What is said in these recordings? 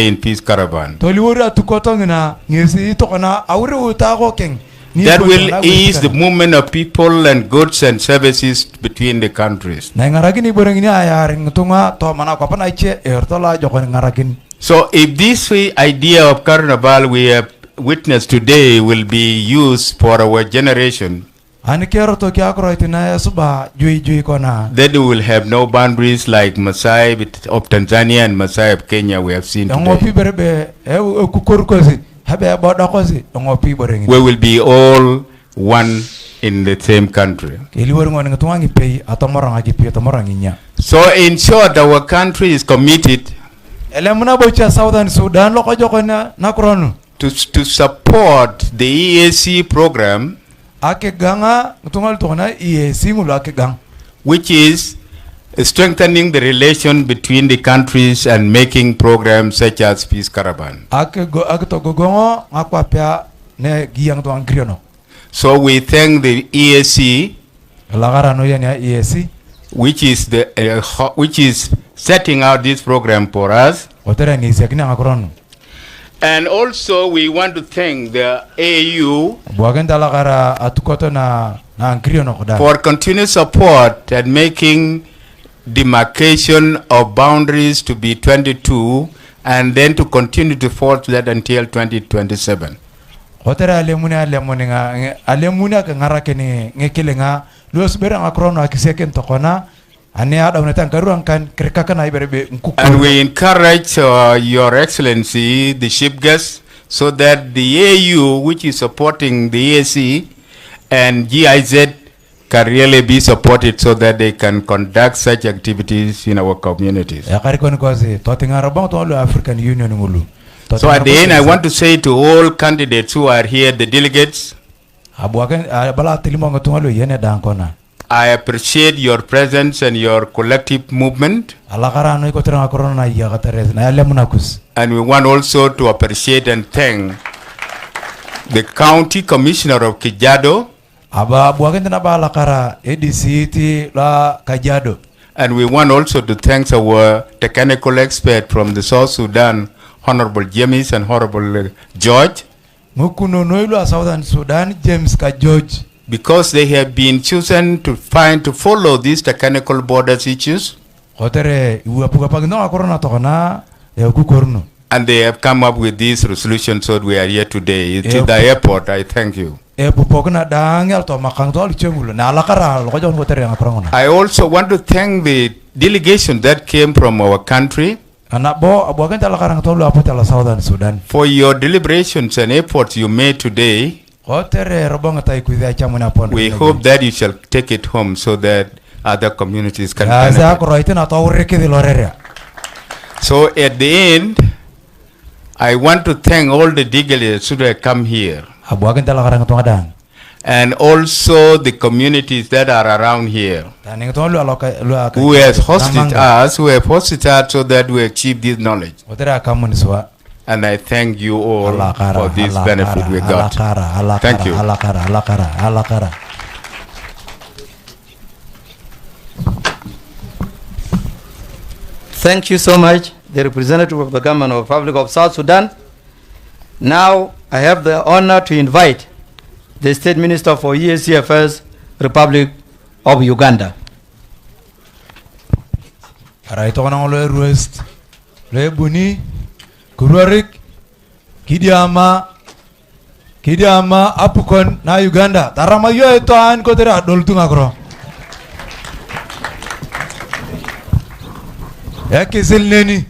in Peace Caravan. That will ease the movement of people and goods and services between the countries. So if this idea of Carnival we have witnessed today will be used for our generation, then we will have no boundaries like Maasai of Tanzania and Maasai of Kenya we have seen today. We will be all one in the same country. So in short, our country is committed to support the EAC program, which is strengthening the relation between the countries and making programs such as Peace Caravan. So we thank the EAC, which is setting out this program for us. And also we want to thank the AU for continued support and making demarcation of boundaries to be 22 and then to continue to force that until 2027. And we encourage Your Excellency, the chief guest, so that the AU, which is supporting the EAC and GIZ, can really be supported so that they can conduct such activities in our communities. So at the end, I want to say to all candidates who are here, the delegates, I appreciate your presence and your collective movement. And we want also to appreciate and thank the County Commissioner of Kajiado. And we want also to thank our technical expert from the South Sudan, Honorable James and Honorable George. Because they have been chosen to follow these technical borders issues. And they have come up with this resolution, so we are here today. To the airport, I thank you. I also want to thank the delegation that came from our country for your deliberations and efforts you made today. We hope that you shall take it home so that other communities can benefit. So at the end, I want to thank all the delegates who have come here. And also the communities that are around here who have hosted us so that we achieve this knowledge. And I thank you all for this benefit we got. Thank you. Thank you so much, the representative of the government of the Republic of South Sudan. Now I have the honor to invite the State Minister for EAC Affairs, Republic of Uganda. Kuruarik Kidiama apukon na Uganda taramayo ito an ko tera doltunga kro yake silneni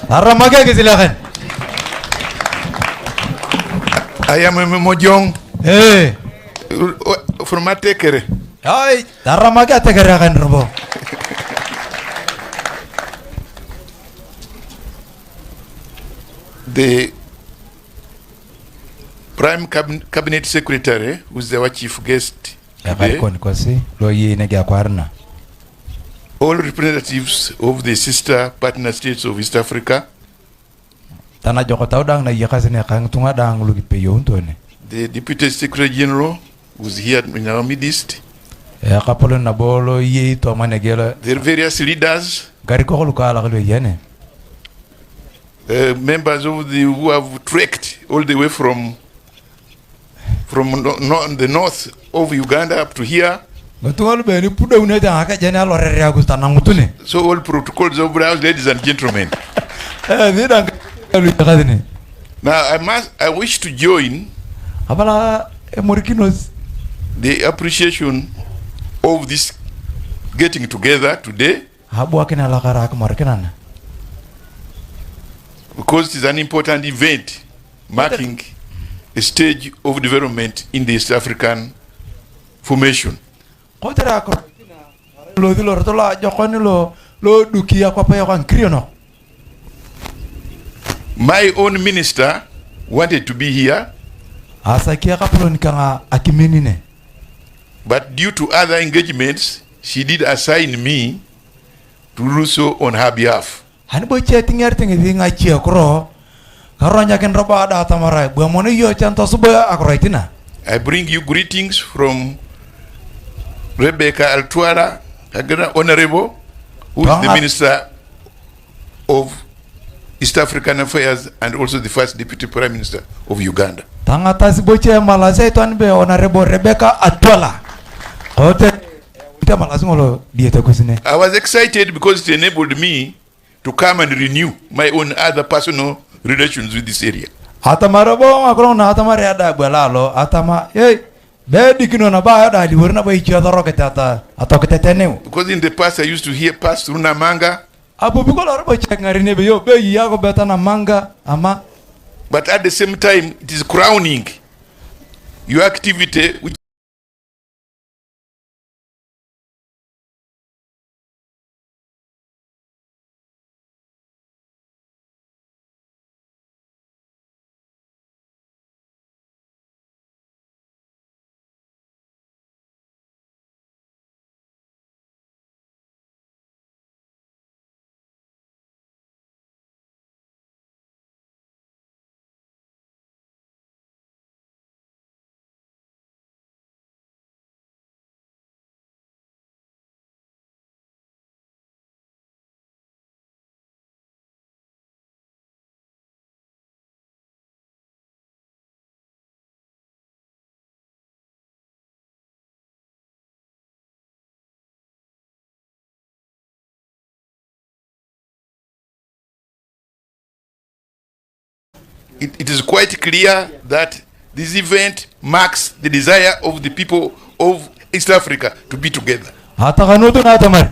taramaga ke silakan ayam mojong formate kere ay taramaga tekere kan robo. The Prime Cabinet Secretary, who is our chief guest today, all representatives of the sister partner states of East Africa, the Deputy Secretary General, who is here in our midst, ya kapolo na bolo ye to manegela There are various leaders, gari ko luka la gelo yene members of the who have trekked all the way from the north of Uganda up to here. ngotol be ni pudo une ta ka jena lo re ya gusta na ngutune So all protocols of the house, ladies and gentlemen. ni dang lu kadine Now I wish to join abala e morikinos the appreciation of this getting together today, habu akina la kara ka morkinana because it is an important event marking a stage of development in the East African formation. kotera ko lo dilo rotola jokoni lo dukia ko pa kan kriono My own minister wanted to be here, asa kia kapolo ni kanga akiminine but due to other engagements, she did assign me to do so on her behalf. hani bo chatting erting dinga chia kro karonya ken roba da tamara bo mono yo chanto subo akroitina I bring you greetings from Rebecca Altwara, Honorable, who is the Minister of East African Affairs and also the first Deputy Prime Minister of Uganda. tangata siboche malase ton be Honorable Rebecca Atwala ote ita malazingolo dieta kusine I was excited because it enabled me to come and renew my own other personal relations with this area. atamara bo akro na atamara ada balalo atama be dikino na ba da di werna ba ichi adoro ketata atoketetenu Because in the past I used to pass through Namanga, abu bikola robo changari be yo be yago beta na manga ama but at the same time it is crowning your activity, which it is quite clear that this event marks the desire of the people of East Africa to be together. atakanutu na tamar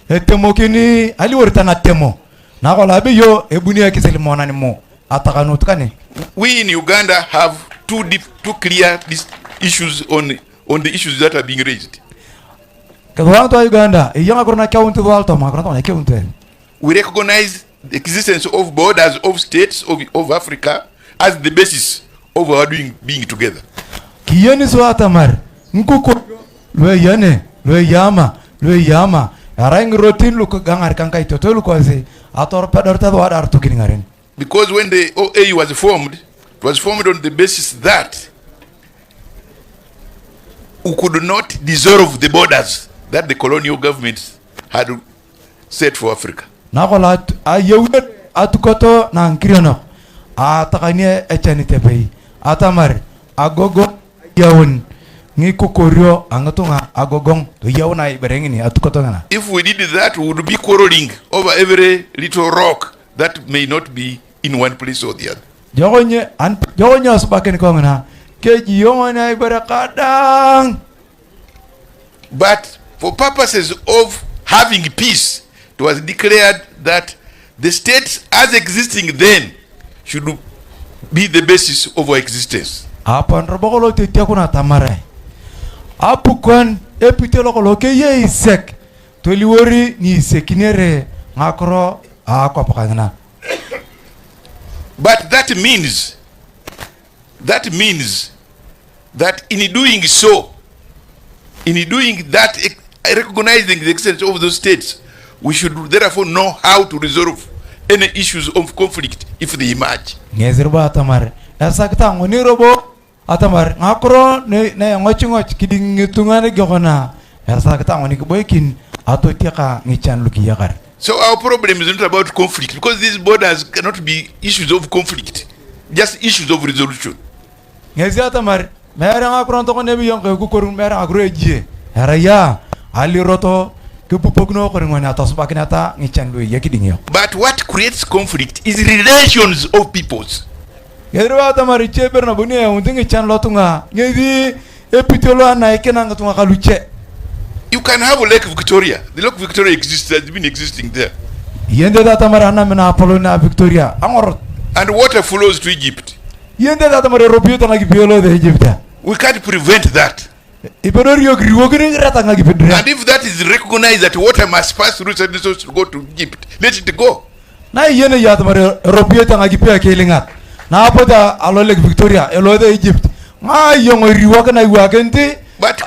etemo kini ali werta na temo na kola be yo ebuni akiseli mona ni mo atakanutu kane We in Uganda have two clear issues on the issues that are being raised. kadwa to Uganda yanga korona county walto ma korona county We recognize the existence of borders of states of Africa as the basis of our being together. kiyeni so atamar nkuko lo yama arang rotin lu ko gangar kankai to lu ko se ator pedor ta wadar to kiningaren Because when the OAU was formed, it was formed on the basis that we could not dissolve the borders that the colonial governments had set for Africa. nakola ayewet atukoto na nkiriono atakanie echani tepei atamar agogo yawun ngi kukorio angatunga agogong to yawuna iberengini atukoto ngana If we did that, we would be quarreling over every little rock that may not be in one place or the other. jogonye asbaken ko ngana keji yongona iberakadang But for purposes of having peace, it was declared that the states as existing then should be the basis of our existence. apan robolo te tekuna tamare apukon epitelo ko ke ye isek to liwori ni sekinere ngakro akwa pakana But that means that in doing so, recognizing the existence of those states, we should therefore know how to resolve any issues of conflict if they emerge. ngezirba atamare esakta ngoni robo atamar ngakro ne ngochingoch kidingitungane gokona Asa kita ngoni keboikin ato tiaka ngichan luki yakar. So our problem is not about conflict, because these borders cannot be issues of conflict, just issues of resolution. Ngezi atamar merang akron to nebi yang ke kukurun merang akro ejie. Haraya ali roto kepupokno korengoni atas pakinata ngichan lu yakidingyo. But what creates conflict is relations of peoples. Ngezi atamar iche berna bunia unting ngichan lotunga. Ngezi epitolo anaikena ngatunga kaluche. You can have a Lake Victoria. The Lake Victoria exists, has been existing there. Yende data marana mena Apollo na Victoria. Angor. And water flows to Egypt. Yende data mare robio tanga gibiolo de Egypt. We can't prevent that. Ipedorio griwogini rata nga gibedre. And if that is recognized that water must pass through certain resources to go to Egypt, let it go. Na yene yata mare robio tanga gipia kelingat. Na apoda alo Lake Victoria elo de Egypt. Ma yongo riwogana iwagente. But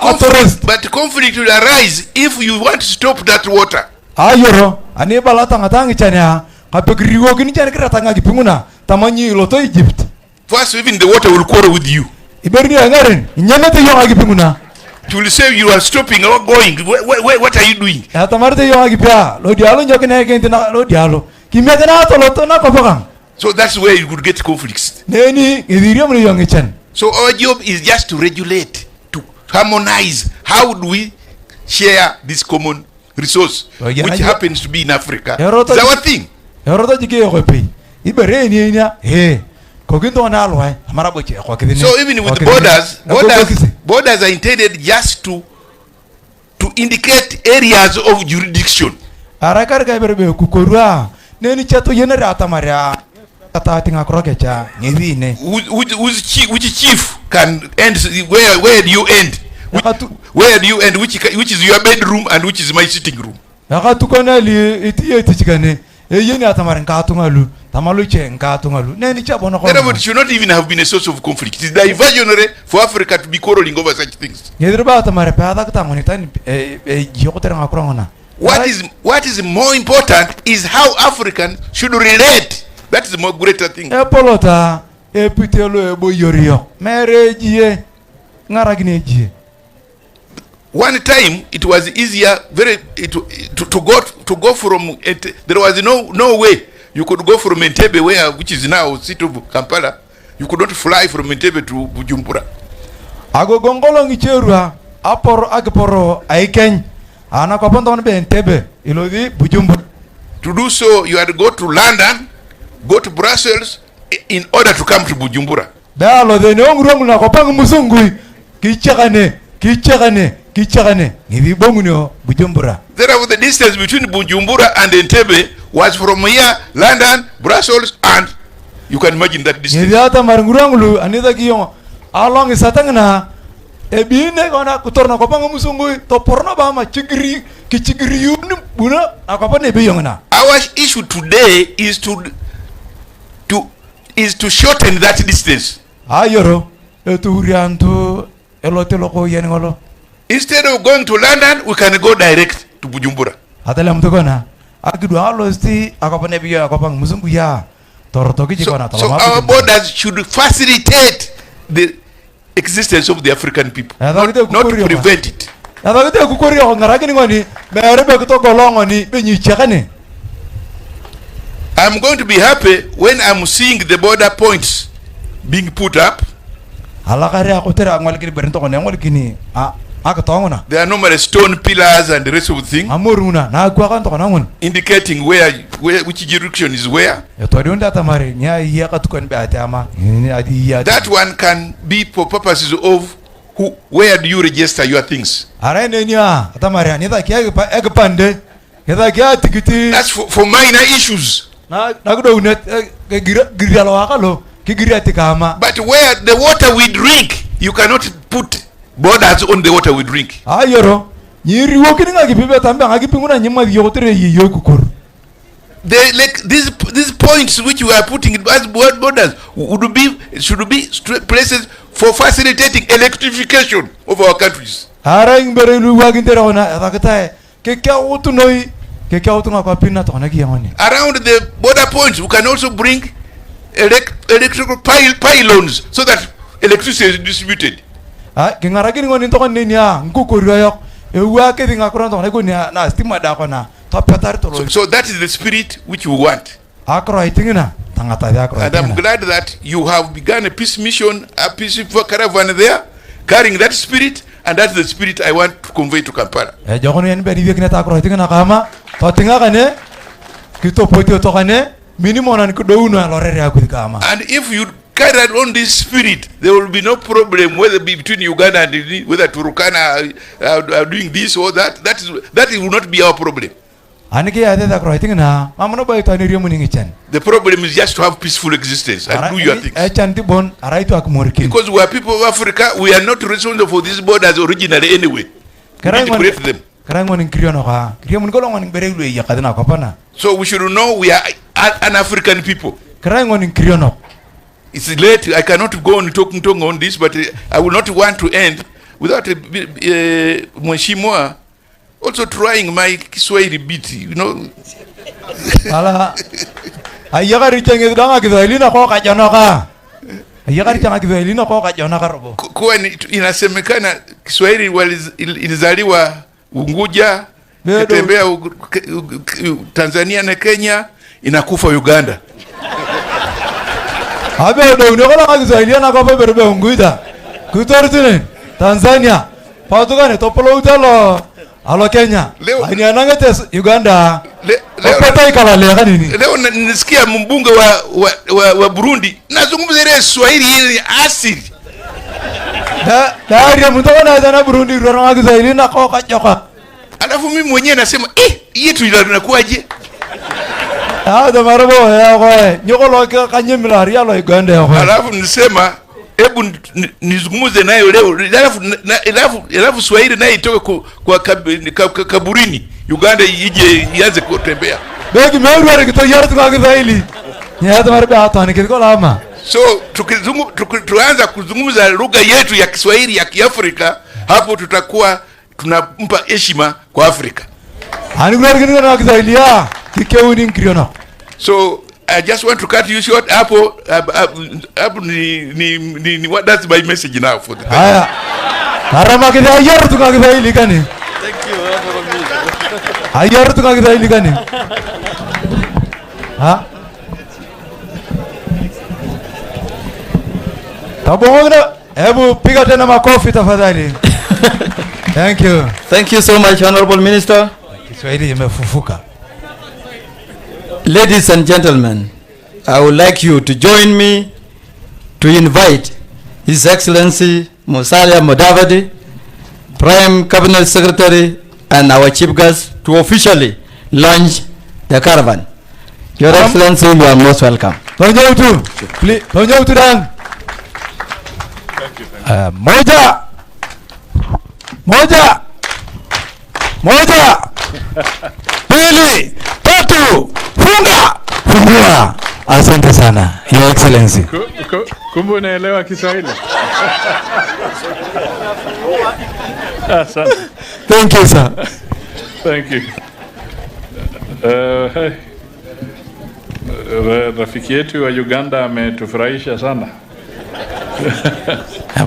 conflict will arise if you want to stop that water. Ayoro, ani balata ngatangi chanya, kapegriwo gini chanya kirata nga gipinguna, tamanyi loto Egypt. First, even the water will quarrel with you. Iberni angaren, nyamete yonga gipinguna. It will say you are stopping or going. What are you doing? Ya tamarte yonga gipia, lo dialo njokene kenti na lo dialo. Kimete na to loto na kopakang. So that's where you could get conflicts. Neni idiriyo mri yongi chan. So our job is just to regulate, harmonize. How do we share this common resource, which happens to be in Africa? It's our thing. Erota jike yokopi. Ibere ni nya he. Kokinto na alwa amara boche kwa kidini. So even with borders are intended just to indicate areas of jurisdiction. Arakar ka berbe kukorua. Neni chato yenere atamaria. Kata tinga krokecha ngivine. Which chief can end? Where do you end? Where do you end? Which is your bedroom and which is my sitting room? Nakatukona li itiye tichikane. Yeni atamarin katungalu. Tamalu che nkatungalu. Neni chabono kwa. Therefore, it should not even have been a source of conflict. It is diversionary for Africa to be quarreling over such things. Yedriba atamare pe ada katamoni tani yokotera ngakurangona. What is more important is how Africans should relate. That is the more greater thing. Polota epitelo eboyorio. Merejie ngaragine. One time it was easier to go from it. There was no way you could go from Entebbe, which is now city of Kampala. You could not fly from Entebbe to Bujumbura. Ago gongolo ngicherua agporo aiken ana kwa ponda on be Entebbe ilodi Bujumbura. To do so you had to go to London, go to Brussels in order to come to Bujumbura. Dalo de nongru na kopang musungui kichagane ngivi bongunyo Bujumbura. Therefore the distance between Bujumbura and Entebbe was from here, London, Brussels, and you can imagine that distance. Ngivi ata marungurangulu anida kiyo along isatangna ebine kona kutorna kopang musungui to porno ba ma chigiri yun buna akapane beyongna. Our issue today is to shorten that distance. Ayoro eturianto elotelo yenngolo. Instead of going to London, we can go direct to Bujumbura. Atala mtokona akidu alosti akapane biya akapang musungu ya torotoki jikona so our borders should facilitate the existence of the African people, not prevent it. Adagite kukorio ngaragini ngoni merebe kutogolongoni benyi chakane. I'm going to be happy when I'm seeing the border points being put up. Alakare akotera ngwalikini berentokone ngwalikini there are numerous stone pillars and the rest of the thing indicating which jurisdiction is where. That one can be for purposes of where do you register your things. That's for minor issues. But where the water we drink, you cannot put borders on the water we drink. Ayoro nyiri wokini ngagipibe tambe ngagipinguna nyima yotere yokukur. These points which you are putting as borders should be places for facilitating electrification of our countries. Around the border points we can also bring electrical pylons so that electricity is distributed. Kingaragini ngoni tokon ninya ngukurio yok Ewa ke dinga kron to nego na stima da kona. To petar to. So that is the spirit which we want. Akro itingina. Tangata ya akro. And I'm glad that you have begun a peace mission, a peaceful caravan there, carrying that spirit, and that's the spirit I want to convey to Kampala. Jogon yen be riwe kina akro itingina kama. To tinga kane. Kito poti to kane. Minimum an kudo uno lorere akudikama. And if you carry on this spirit, there will be no problem whether between Uganda and whether Turkana are doing this or that. That will not be our problem. Anike ade da kro itingina. Mamono boy to anirio muningichen. The problem is just to have peaceful existence and do your things. Chanti bon araitu akumuriki. Because we are people of Africa, we are not responsible for these borders originally anyway. We need to create them. So we should know we are an African people. It's late. I cannot go on talking on this, but I will not want to end without Mweshimwa also trying my Kiswahili bit, you know. Ala ayagari chenge danga Kiswahili na kwa kajonoka. Ayagari changa Kiswahili na kwa kajonoka robo. Kwa inasemekana Kiswahili ilizaliwa Unguja, kitembea Tanzania na Kenya, inakufa Uganda. Abe ndo unakola Kiswahili na kwa berbe Unguja. Kutortine Tanzania. Pautugane topolo utalo alo Kenya. Ani anangete Uganda. Leo ikala leo nini? Leo nisikia mbunge wa Burundi nazungumza ile Kiswahili ile asili. Daria mtona na Burundi rona Kiswahili na kwa kajoka. Alafu mimi mwenyewe nasema yetu inakuaje? Da marabo ya kwa nyokolo kanyemila ria lo Uganda ya kwa. Alafu nisema hebu nizungumze nayo leo. Alafu Swahili nayo itoke kwa kaburini. Uganda ije ianze kutembea. Begi meru kito yartu kwa Kiswahili. Nyata marabo hata ni kiko lama. So tuanza kuzungumza lugha yetu ya Kiswahili ya Kiafrika, hapo tutakuwa tunampa heshima kwa Afrika. Anigwar na Kiswahili ya kikeuni nkriona. So I just want to cut you short. Hapo ni what that's my message now for the time. Aya. Harama kida yartu kwa Kiswahili kani. Thank you. Ayartu kwa Kiswahili kani. Ha? Tabongona hebu piga tena makofi tafadhali. Thank you. Thank you so much, Honorable Minister. Kiswahili imefufuka. Ladies and gentlemen, I would like you to join me to invite His Excellency Musalia Mudavadi, Prime Cabinet Secretary, and our chief guest to officially launch the caravan. Your Excellency, you are most welcome. Please, moja, pili, tatu, fungua. Asante sana, Your Excellency. Kumbe unaelewa Kiswahili? Asante. Thank you, sir. Thank you. Rafiki yetu wa Uganda ametufurahisha sana.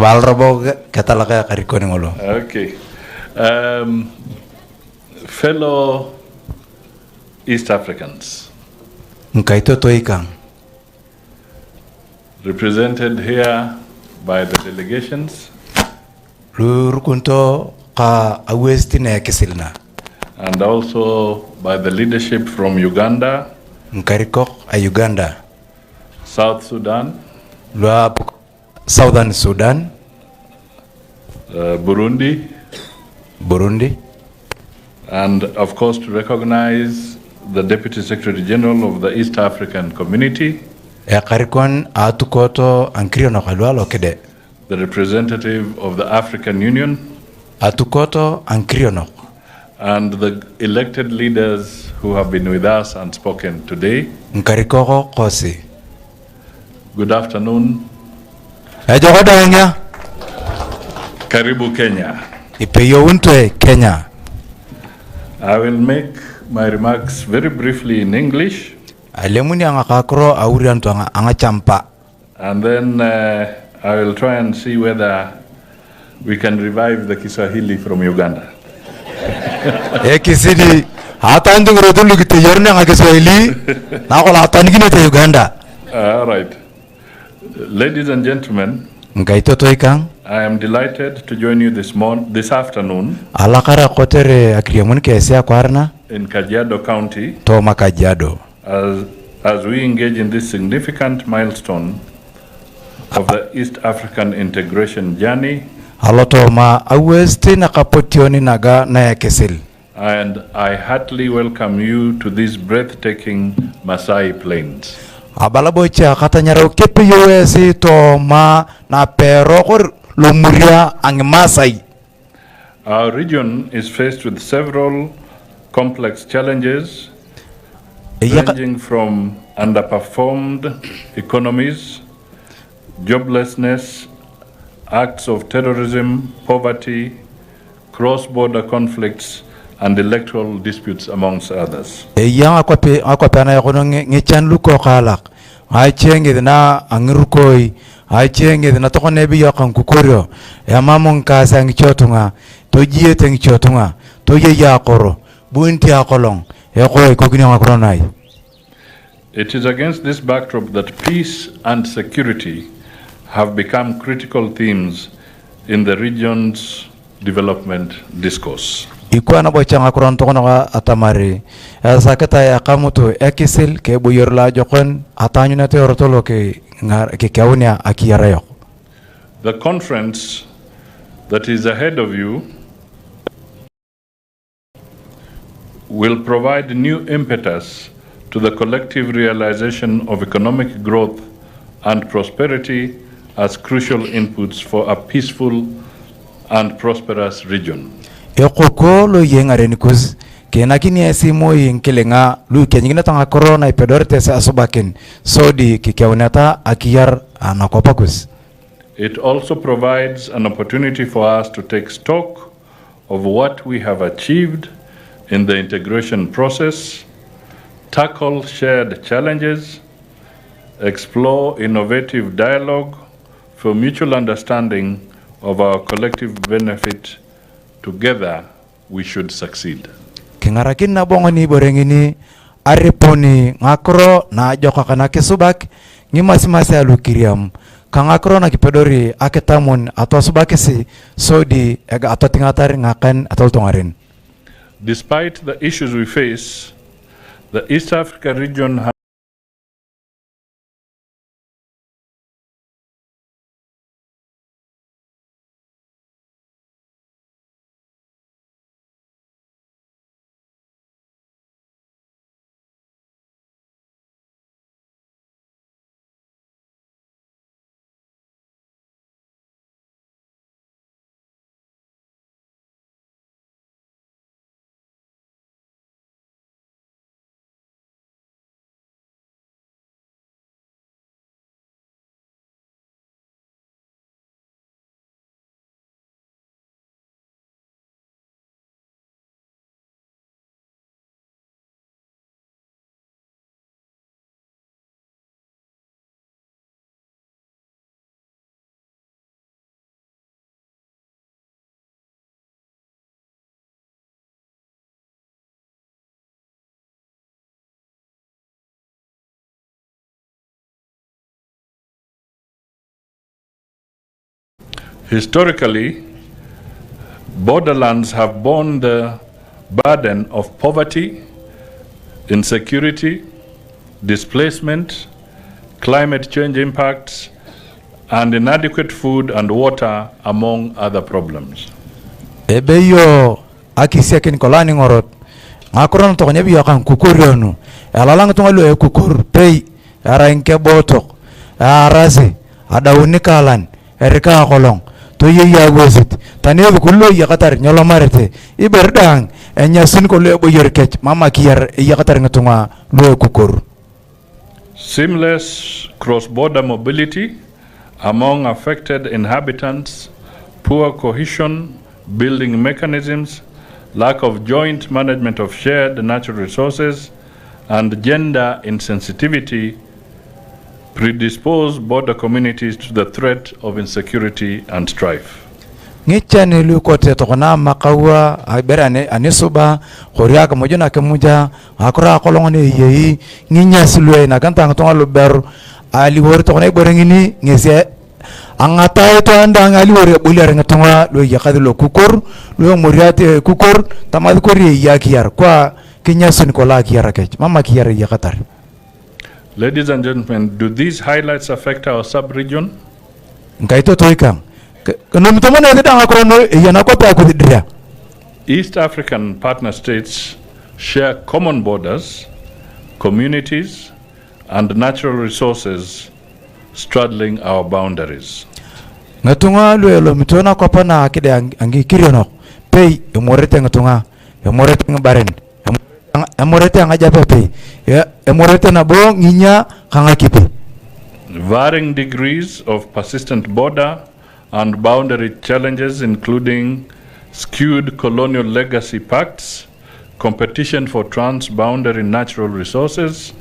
Balrobo katalaga karikoni ngolo. Okay. Fellow East Africans, Nkaito toikang, represented here by the delegations, Lurukunto ka awesti na kisilna, and also by the leadership from Uganda, Nkarikok a Uganda, South Sudan, Southern Sudan, Burundi, and of course to recognize the Deputy Secretary General of the East African Community, Karikon atukoto ankrio no kalwalo kede, the representative of the African Union, atukoto ankrio no, and the elected leaders who have been with us and spoken today. Nkarikoko kosi. Good afternoon. Ejogodanya. Karibu Kenya. Ipeyo untwe Kenya. I will make my remarks very briefly in English. Alemuni angakakro aurianto angachampa. And then I will try and see whether we can revive the Kiswahili from Uganda. Kisidi hatan dungro dulu kita yorne ngake Kiswahili na kola hatan gini te Uganda. All right. Ladies and gentlemen, Ngaito to ikang I am delighted to join you this afternoon alakara kotere akriamun kese akwarna in Kajiado County to Kajiado as we engage in this significant milestone of the East African integration journey. Aloto ma awesti na kapotioni naga na ya kesil. And I heartily welcome you to these breathtaking Masai Plains. Abalabocha katanyaro kepe yuwezi to ma na perokor lumuria ang Masai. Our region is faced with several complex challenges ranging from underperformed economies, joblessness, acts of terrorism, poverty, cross-border conflicts, and electoral disputes, amongst others. Yang akwape na yakono ngechan luko kalak. Ay chenge na angirukoi, ay chenge na toko nebi yakang kukurio. Ya mamong kasa ngichotunga, tojie tengichotunga, toye yakoro, buinti yakolong, yakoi kogini ngakronai. It is against this backdrop that peace and security have become critical themes in the region's development discourse. Ikuwa na bochanga kuron to na atamari sakata ya kamuto ekisil ke buyorla jokon atanyu na teortolo ke kaunia akiyarayo. The conference that is ahead of you will provide new impetus to the collective realization of economic growth and prosperity as crucial inputs for a peaceful and prosperous region. Yokoko lo yengare nikus kenakini esimo yinkelenga lu kenyingina tanga corona ipedorte sa asubakin sodi kikaunata akiyar anakopakus. It also provides an opportunity for us to take stock of what we have achieved in the integration process, tackle shared challenges, explore innovative dialogue for mutual understanding of our collective benefit. Together, we should succeed. Kingarakin na bongoni borengini ariponi ngakro na joka kana kesubak ngimasimasa alukiriam kangakro na kipedori aketamun atau subakisi sodi ega atau tingatari ngakan atau tongarin. Despite the issues we face, the East Africa region has historically, borderlands have borne the burden of poverty, insecurity, displacement, climate change impacts, and inadequate food and water, among other problems. Ebeyo akisiakin kolani ngorot ngakron to nyebi yakan kukurionu alalang to ngalu e kukur pei ara inke botok arase ada unikalan erika kolong to yeya gosit tanebu kullo yakatar nyolomarete iberdang enyasin kollo boyorkech mama kiyar yakatar ngatunga lo kukur. Seamless cross-border mobility among affected inhabitants, poor cohesion, building mechanisms, lack of joint management of shared natural resources, and gender insensitivity predispose border communities to the threat of insecurity and strife. ngichani lu kote tokona makawa aberane anisuba khoria ka mojona ke muja akora kolongone yeyi nginya silwe na kanta ngatonga lu ber ali wor tokona iborengini ngese angata to anda ngali wor bulir ngatonga lu yakadlo kukur lu moriate kukur tamad kori yakiyar kwa kinya sun kola kiyar kech mama kiyar yakatar. Ladies and gentlemen, do these highlights affect our sub-region? Ngaito toikang East African partner states share common borders, communities, and natural resources straddling our boundaries. Ngatunga luelo mitona kopa na akide angi kirionok pei emorete ngatunga emorete ngabaren emorete ngajape pei emorete nabo nginya kangakipe. Varying degrees of persistent border and boundary challenges, including skewed colonial legacy pacts, competition for trans-boundary natural resources,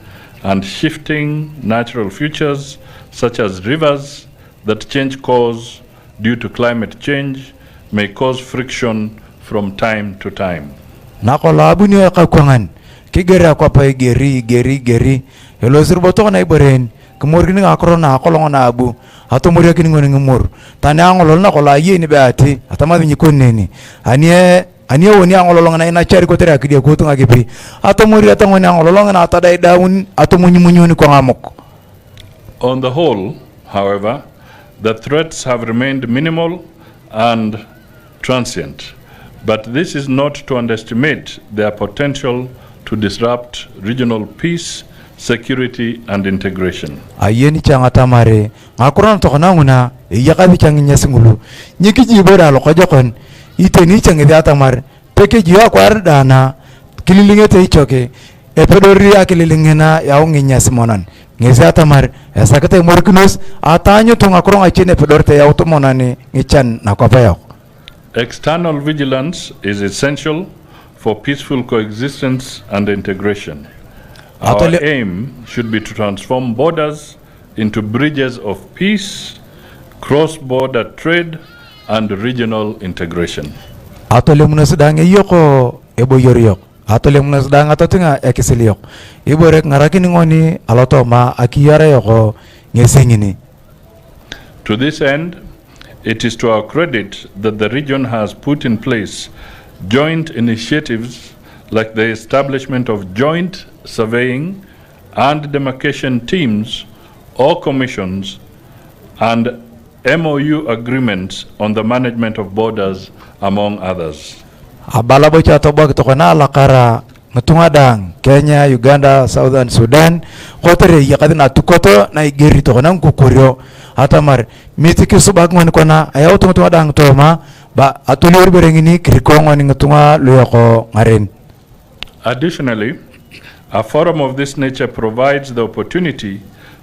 and shifting natural features such as rivers that change course due to climate change, may cause friction from time to time. Nakolabu ni kakwangan kigera kwa pa geri elo sirboto na iboren kemor kini akro na kolongo na abu ato mori kini ngone ngumur tani angolol na kola ye ni beati atama ni konneni anie woni angolol na ina chari ko tere akidi ko to ngagipi ato mori ato ngone angolol na atada daun ato munyu ni ko ngamok. On the whole, however, the threats have remained minimal and transient, but this is not to underestimate their potential to disrupt regional peace, security, and integration. Ayeni changa tamare ngakuran to kana nguna yakadi changinya singulu nyiki jibora lo kojokon iteni changi atamar peke jiwa kwar dana kililingete ichoke epedori akililingena yaunginya simonan ngese atamar esakete morkinos atanyo to ngakuron achine pedorte yautomonani ngichan nakopayo. External vigilance is essential for peaceful coexistence and integration. Our aim should be to transform borders into bridges of peace, cross-border trade, and regional integration. Atole munasidang iyoko ebo yoriyok. Atole munasidang atotinga ekisiliyok. Ibo rek ngarakini ngoni aloto ma akiyara yoko ngesingini. To this end, it is to our credit that the region has put in place joint initiatives like the establishment of joint surveying and demarcation teams or commissions and MOU agreements on the management of borders, among others. Abala bocha toba kitokana lakara ngetungadang Kenya, Uganda, Southern Sudan kotere yakadina tukoto na igeri tokana nkukurio atamar mitiki subak ngani kona ayaw tungadang toma ba atuli berengini krikongo ni ngetunga luyako ngaren. Additionally, a forum of this nature provides the opportunity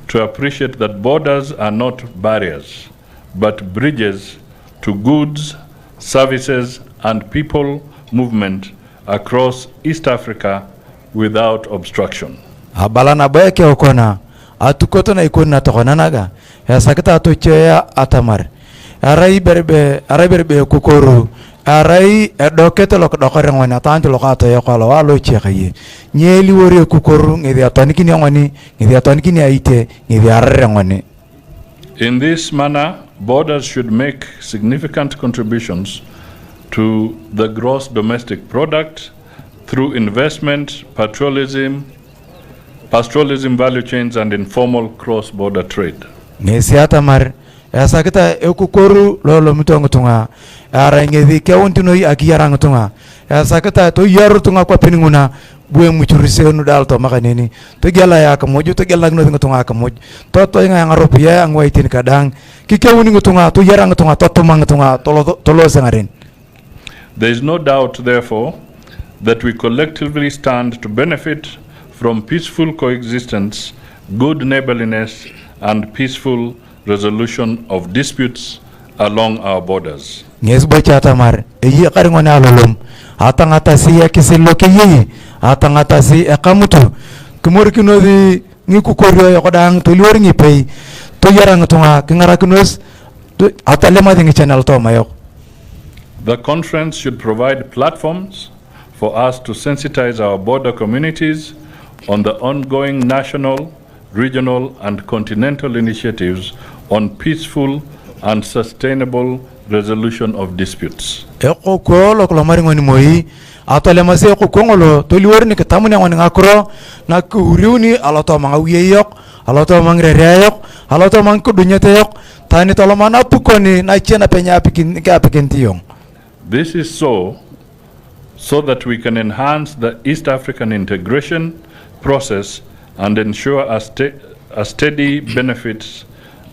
to appreciate that borders are not barriers, but bridges to goods, services, and people movement across East Africa without obstruction. Abalana bayake okona atukoto na ikona tokona naga ya sakita atochea atamar arai berbe kukuru arai edokete lok dokare ngoni atanjo lokato yakolo walo chekaye nyeli wori kukuru ngidi atonikini ngoni ngidi atonikini aite ngidi arre ngoni. In this manner, borders should make significant contributions to the gross domestic product through investment, pastoralism, value chains, and informal cross-border trade. Ngesiata mar esakita ekukuru lolo mitongo tunga ara ngedi kewuntino akiyara ngutunga esakita to yaru tunga kwa peninguna bue muchurise nu dalto makaneni to gela ya kamoju to gela ngno ngutunga kamoju to nga ngaropu ya ngwaitin kadang kikewuni ngutunga to yara ngutunga to mangutunga tolo sangaren. There is no doubt, therefore, that we collectively stand to benefit from peaceful coexistence, good neighborliness, and peaceful resolution of disputes along our borders. Nges bocha tamar eyi qaringone alolom atangata si yakisilo keyi atangata si ekamutu kumurkino di ngikukoryo yokodang to liwor ngipei to yarang tunga kingarakinos to atalema dingi channel to mayok. The conference should provide platforms for us to sensitize our border communities on the ongoing national, regional, and continental initiatives on peaceful and sustainable resolution of disputes. Eko ko lo mari ngoni moi atole mase ko kongolo to liworni ke tamune ngoni ngakro na kuriuni aloto mangawiyok aloto mangrereyok aloto mangkudunyeteyok tani tolomana tukoni na chena penya apikintiyong. This is so that we can enhance the East African integration process and ensure a steady benefits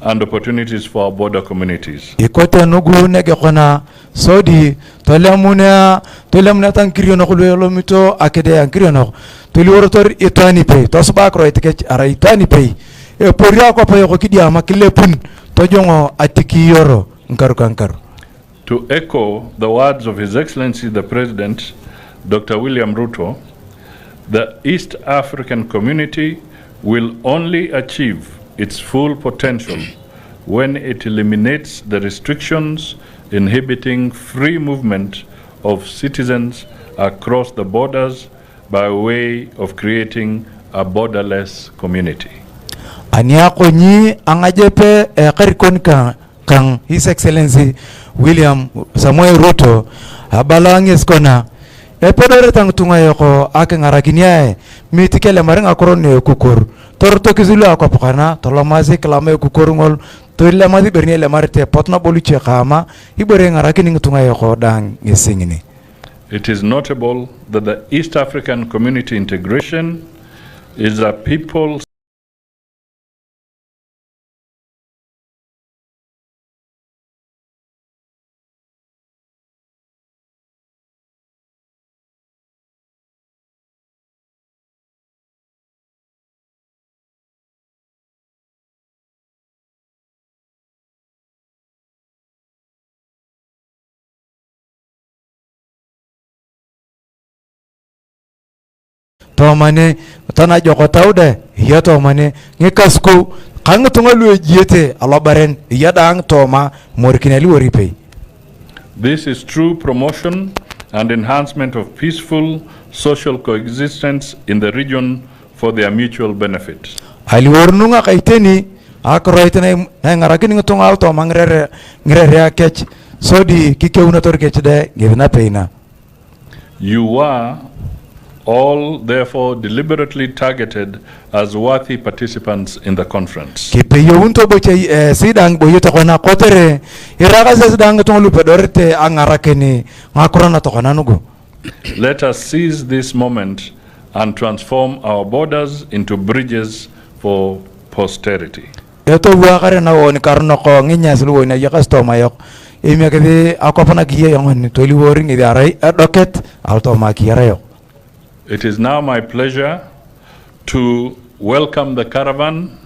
and opportunities for our border communities. Ikote nugu nege kona sodi tolemuna tankiriyo no kulwelo mito akede ankiriyo no tuliworotor itani pay tosbakro etikech ara itani pay e poria ko pay ko kidia makilepun tojongo atikiyoro nkaru. To echo the words of His Excellency the President, Dr. William Ruto, the East African community will only achieve its full potential when it eliminates the restrictions inhibiting free movement of citizens across the borders by way of creating a borderless community. Ania konyi angajepe karikon kang His Excellency William Samuel Ruto abalangis kona epedore tang tungayoko ake ngarakinia mitikele maringa korone kukur torto kizulu akopakana tolamazi klame kukurungol tolamazi bernele marte potna boluche kama ibore ngarakini ngtungayoko dang ngesingini. It is notable that the East African community integration is a people Tomane tana joko taude ya tomane ngekasku kang tungalu jete alobaren ya dang toma morkineli woripe. This is true promotion and enhancement of peaceful social coexistence in the region for their mutual benefit. Aliwornunga kaiteni akroitene ngarakini ngutunga auto mangrere akech sodi kike unator kechde givna peina. You are all therefore deliberately targeted as worthy participants in the conference. Kipeyo unto boche sidang boyo tokona kotere iraga sidang tonglu pedorte angarakeni ngakrona tokona nugo. Let us seize this moment and transform our borders into bridges for posterity. Eto wakare na woni karno ko nginya sulu woni yakasto mayok imekede akopana kiye yongoni toli woring idarai doket alto makiyarayo. It is now my pleasure to welcome the caravan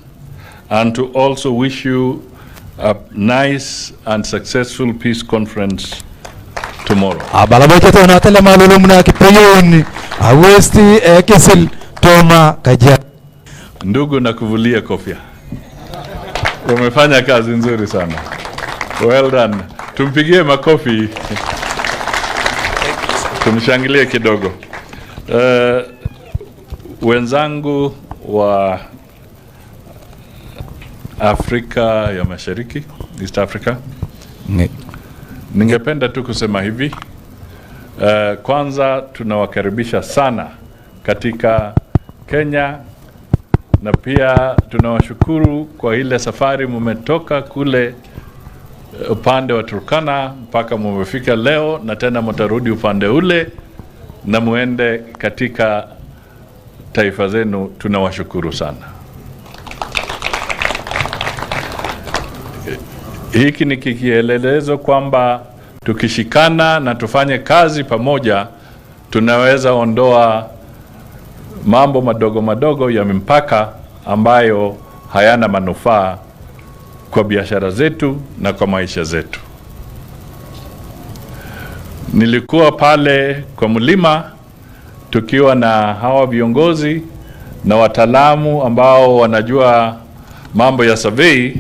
and to also wish you a nice and successful peace conference tomorrow. Abalaboketo na tele malolo muna kipeyoni awesti kesil toma Kajiado. Ndugu na kuvulia kofia. Umefanya kazi nzuri sana. Well done. Tumpigie makofi. Tumshangilie kidogo. Wenzangu wa Afrika ya Mashariki, East Africa. Ningependa tu kusema hivi. Kwanza tunawakaribisha sana katika Kenya na pia tunawashukuru kwa ile safari mumetoka kule upande wa Turkana mpaka mumefika leo na tena mtarudi upande ule na muende katika taifa zenu. Tunawashukuru sana. Hiki ni kielelezo kwamba tukishikana na tufanye kazi pamoja tunaweza ondoa mambo madogo madogo ya mipaka ambayo hayana manufaa kwa biashara zetu na kwa maisha zetu. Nilikuwa pale kwa mlima tukiwa na hawa viongozi na wataalamu ambao wanajua mambo ya survey.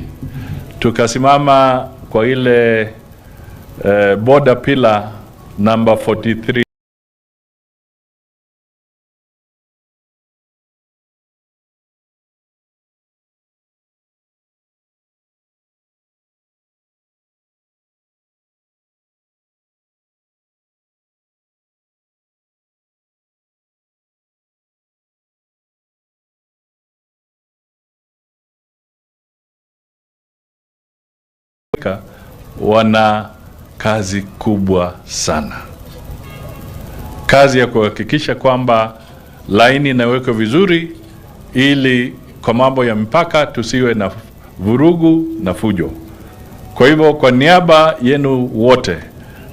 Tukasimama kwa ile border pillar number 43. Wana kazi kubwa sana, kazi ya kuhakikisha kwamba laini inawekwa vizuri, ili kwa mambo ya mpaka tusiwe na vurugu na fujo. Kwa hivyo kwa niaba yenu wote,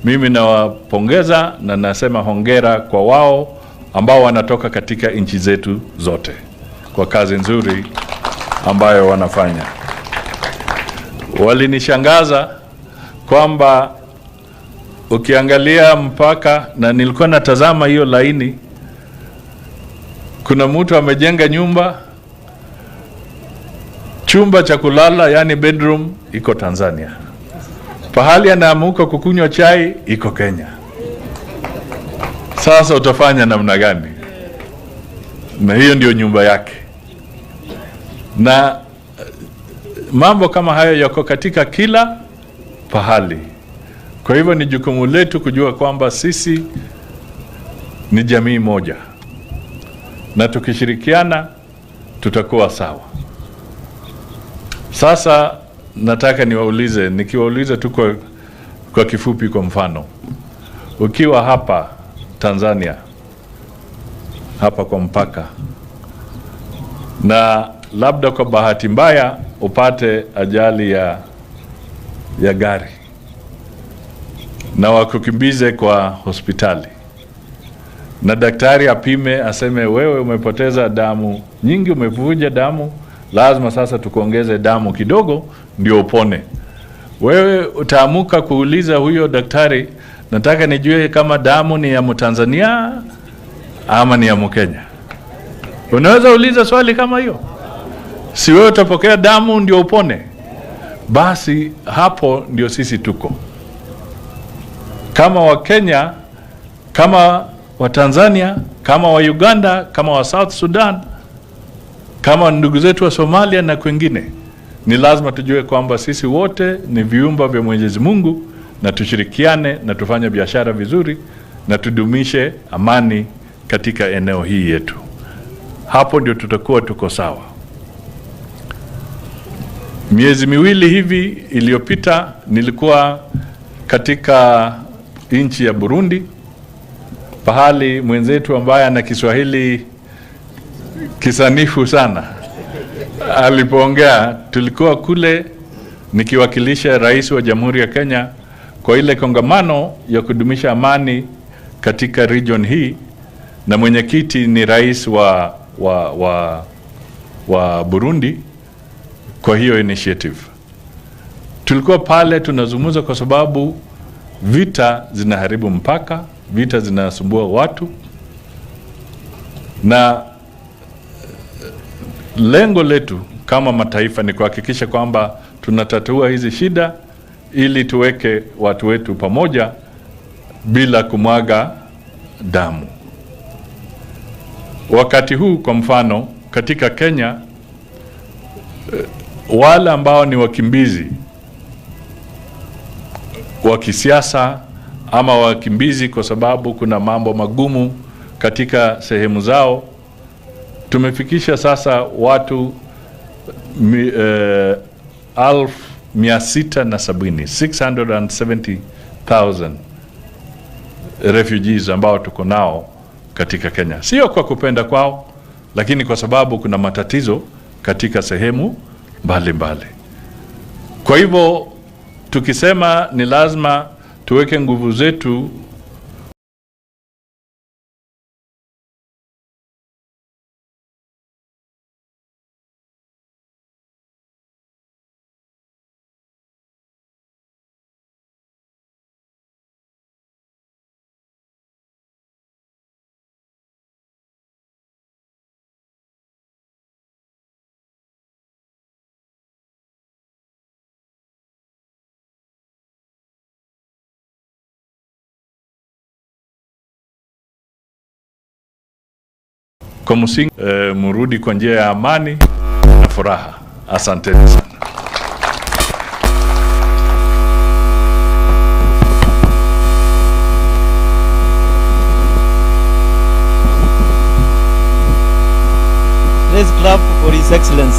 mimi nawapongeza na nasema hongera kwa wao ambao wanatoka katika nchi zetu zote kwa kazi nzuri ambayo wanafanya. Walinishangaza kwamba ukiangalia mpaka, na nilikuwa natazama hiyo laini, kuna mtu amejenga nyumba, chumba cha kulala yani bedroom iko Tanzania, pahali anaamuka kukunywa chai iko Kenya. Sasa utafanya namna gani? Na hiyo ndio nyumba yake. Na mambo kama hayo yako katika kila pahali. Kwa hivyo ni jukumu letu kujua kwamba sisi ni jamii moja, na tukishirikiana tutakuwa sawa. Sasa nataka nikiwaulize tu kwa kifupi. Kwa mfano, ukiwa hapa Tanzania, hapa kwa mpaka, na labda kwa bahati mbaya upate ajali ya gari na wakukimbize kwa hospitali, na daktari apime aseme wewe umepoteza damu nyingi, umevuja damu, lazima sasa tukuongeze damu kidogo ndio upone. Wewe utaamuka kuuliza huyo daktari, nataka nijue kama damu ni ya Mtanzania ama ni ya Mkenya? Unaweza uliza swali kama hiyo? Si wewe utapokea damu ndio upone? Basi hapo ndio sisi tuko kama wa Kenya, kama wa Tanzania, kama wa Uganda, kama wa South Sudan, kama ndugu zetu wa Somalia na kwingine. Ni lazima tujue kwamba sisi wote ni viumba vya Mwenyezi Mungu, na tushirikiane na tufanye biashara vizuri na tudumishe amani katika eneo hii yetu. Hapo ndio tutakuwa tuko sawa. Miezi miwili hivi iliyopita nilikuwa katika nchi ya Burundi, pahali mwenzetu ambaye ana Kiswahili kisanifu sana alipoongea. Tulikuwa kule nikiwakilisha rais wa Jamhuri ya Kenya kwa ile kongamano ya kudumisha amani katika region hii, na mwenyekiti ni rais wa Burundi kwa hiyo initiative. Tulikuwa pale tunazungumza kwa sababu vita zinaharibu mpaka, vita zinasumbua watu, na lengo letu kama mataifa ni kuhakikisha kwamba tunatatua hizi shida ili tuweke watu wetu pamoja bila kumwaga damu. Wakati huu kwa mfano katika Kenya, wale ambao ni wakimbizi wa kisiasa ama wakimbizi kwa sababu kuna mambo magumu katika sehemu zao, tumefikisha sasa watu 670,000 refugees ambao tuko nao katika Kenya. Sio kwa kupenda kwao, lakini kwa sababu kuna matatizo katika sehemu mbalimbali. Kwa hivyo tukisema ni lazima tuweke nguvu zetu Kwa msingi murudi kwa njia ya amani na furaha. Asanteni sana. Let's clap for His Excellency.